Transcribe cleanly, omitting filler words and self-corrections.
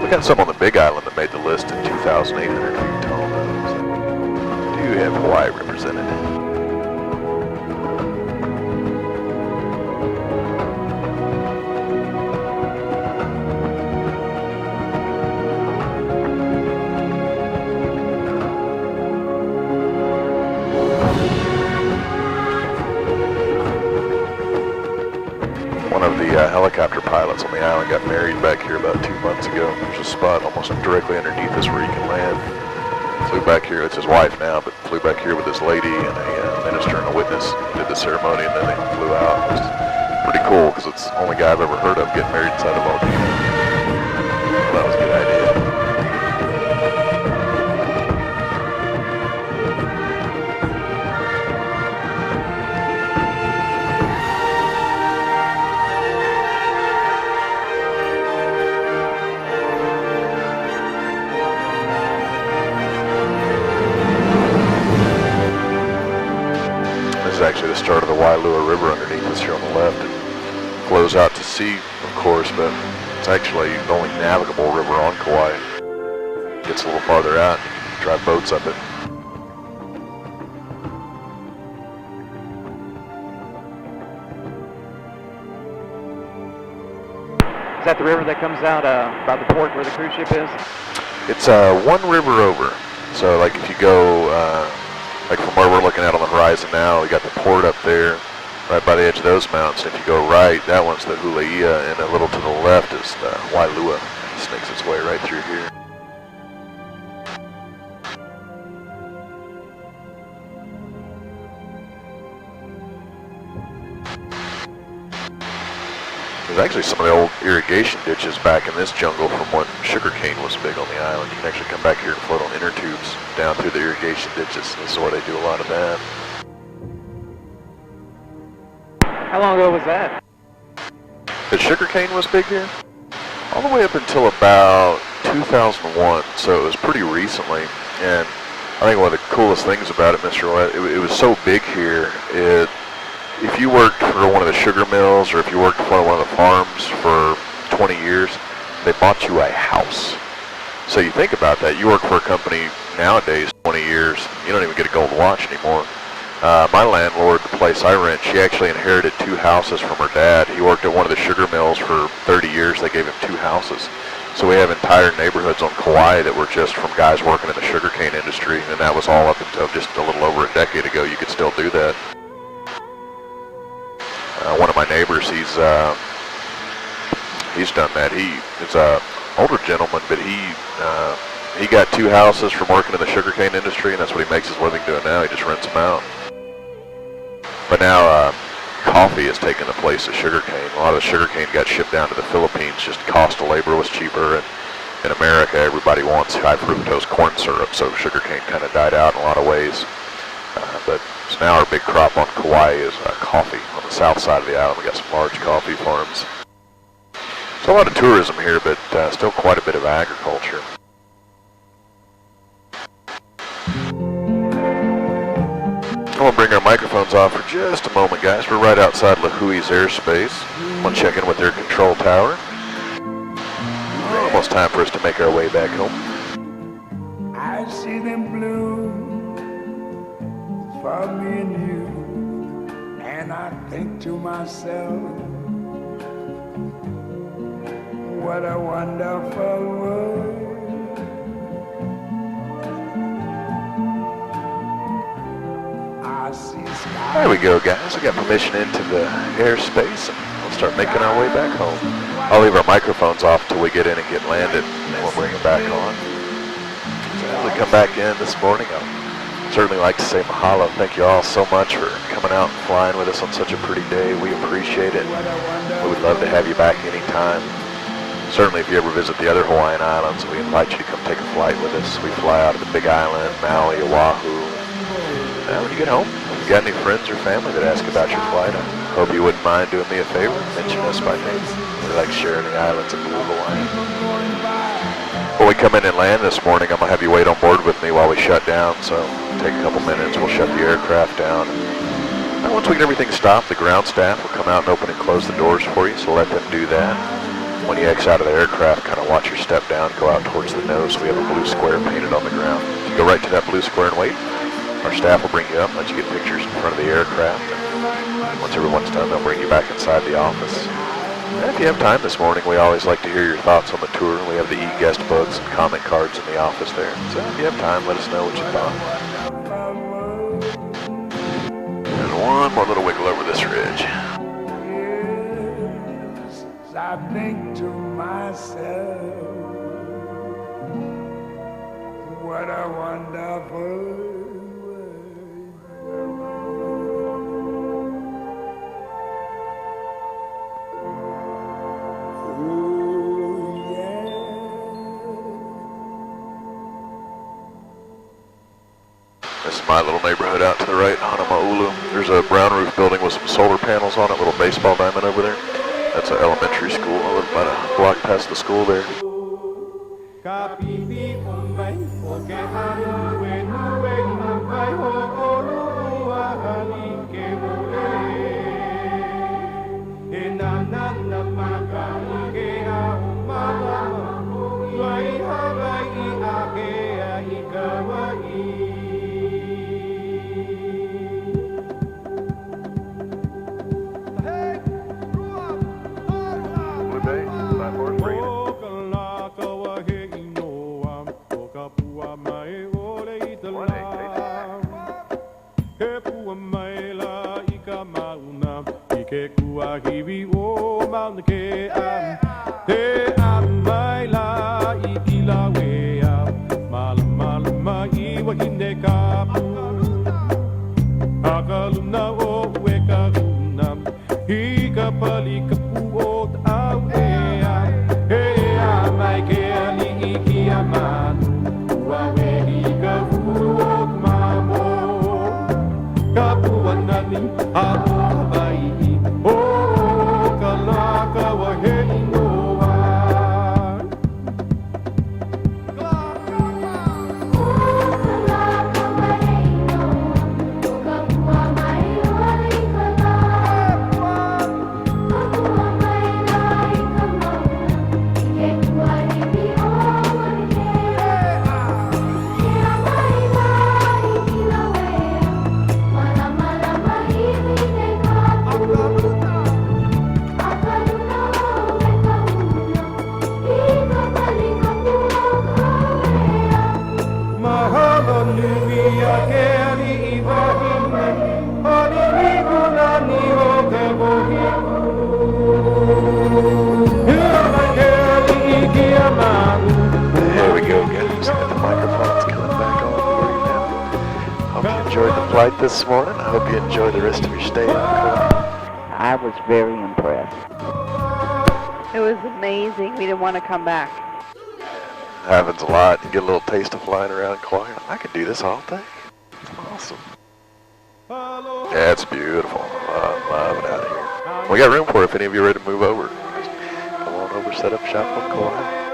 We got some on the Big Island that made the list at 2,800 feet tall, though. So we do have Hawaii represented. One of the helicopter pilots on the island got married back here about 2 months ago. There's a spot almost directly underneath us where you can land. Flew back here, it's his wife now, but flew back here with this lady and a minister and a witness. Did the ceremony and then they flew out. It was pretty cool because it's the only guy I've ever heard of getting married inside a volcano. Well, that was a good idea. This is actually the start of the Wailua River underneath us here on the left. It flows out to sea, of course, but it's actually the only navigable river on Kauai. It gets a little farther out, and you can drive boats up it. Is that the river that comes out by the port where the cruise ship is? It's one river over. So like if you go, like from where we're looking at on the horizon now, we got the port up there, right by the edge of those mountains. If you go right, that one's the Hulaia, and a little to the left is the Wailua. It snakes its way right through here. There's actually some of the old irrigation ditches back in this jungle from when sugarcane was big on the island. You can actually come back here and float on inner tubes down through the irrigation ditches. This is where they do a lot of that. How long ago was that? The sugarcane was big here? All the way up until about 2001, so it was pretty recently. And I think one of the coolest things about it, Mr. Wett, it was so big here, if you worked for one of the sugar mills or if you worked for one of the farms for 20 years, they bought you a house. So you think about that, you work for a company nowadays, 20 years, you don't even get a gold watch anymore. My landlord, the place I rent, she actually inherited 2 houses from her dad. He worked at one of the sugar mills for 30 years, they gave him 2 houses. So we have entire neighborhoods on Kauai that were just from guys working in the sugarcane industry, and that was all up until just a little over a decade ago. You could still do that. One of my neighbors, he's done that. He's an older gentleman, but he got 2 houses from working in the sugarcane industry, and that's what he makes his living doing now. He just rents them out. But now coffee has taken the place of sugarcane. A lot of the sugarcane got shipped down to the Philippines. Just the cost of labor was cheaper, and in America, everybody wants high fructose corn syrup, so sugarcane kind of died out in a lot of ways. But so now our big crop on Kauai is coffee on the south side of the island. We got some large coffee farms. So a lot of tourism here, but still quite a bit of agriculture. I'm going to bring our microphones off for just a moment, guys. We're right outside Lahui's airspace. I'm going to check in with their control tower. Almost time for us to make our way back home. I see them blue for me and you, and I think to myself, what a wonderful world. I see skies. There we go, guys. We got permission into the airspace, and we'll start making our way back home. I'll leave our microphones off till we get in and get landed, and then we'll bring them back on. So as we come back in this morning, I'll certainly like to say mahalo. Thank you all so much for coming out and flying with us on such a pretty day. We appreciate it. We would love to have you back anytime. Certainly if you ever visit the other Hawaiian islands, we invite you to come take a flight with us. We fly out of the Big Island, Maui, Oahu. When you get home, if you got any friends or family that ask about your flight, I hope you wouldn't mind doing me a favor, mention us by name. We like sharing the islands of Blue Hawaii. When we come in and land this morning, I'm going to have you wait on board with me while we shut down, so take a couple minutes, we'll shut the aircraft down. And once we get everything stopped, the ground staff will come out and open and close the doors for you, so let them do that. When you exit out of the aircraft, kind of watch your step down, go out towards the nose. We have a blue square painted on the ground. If you go right to that blue square and wait, our staff will bring you up, let you get pictures in front of the aircraft. And once everyone's done, they'll bring you back inside the office. And if you have time this morning, we always like to hear your thoughts on the tour. We have the e-guest books and comment cards in the office there. So if you have time, let us know what you thought. And one more little wiggle over this ridge. Yes, I think to myself, what a wonderful world. Oh, yeah. This is my little neighborhood out to the right, Hanamaulu. There's a brown roof building with some solar panels on it, little baseball diamond over there. That's an elementary school. I live about a block past the school there. There we go, guys. The microphone's coming back on for you now. Hope you enjoyed the flight this morning. I hope you enjoy the rest of your stay on Kauai. I was very impressed. It was amazing. We didn't want to come back. Happens a lot. You get a little taste of flying around Kauai. I could do this all day. Awesome. Yeah, it's beautiful. Love it out here. We got room for it if any of you are ready to move over. Just come on over, set up shop on Kauai.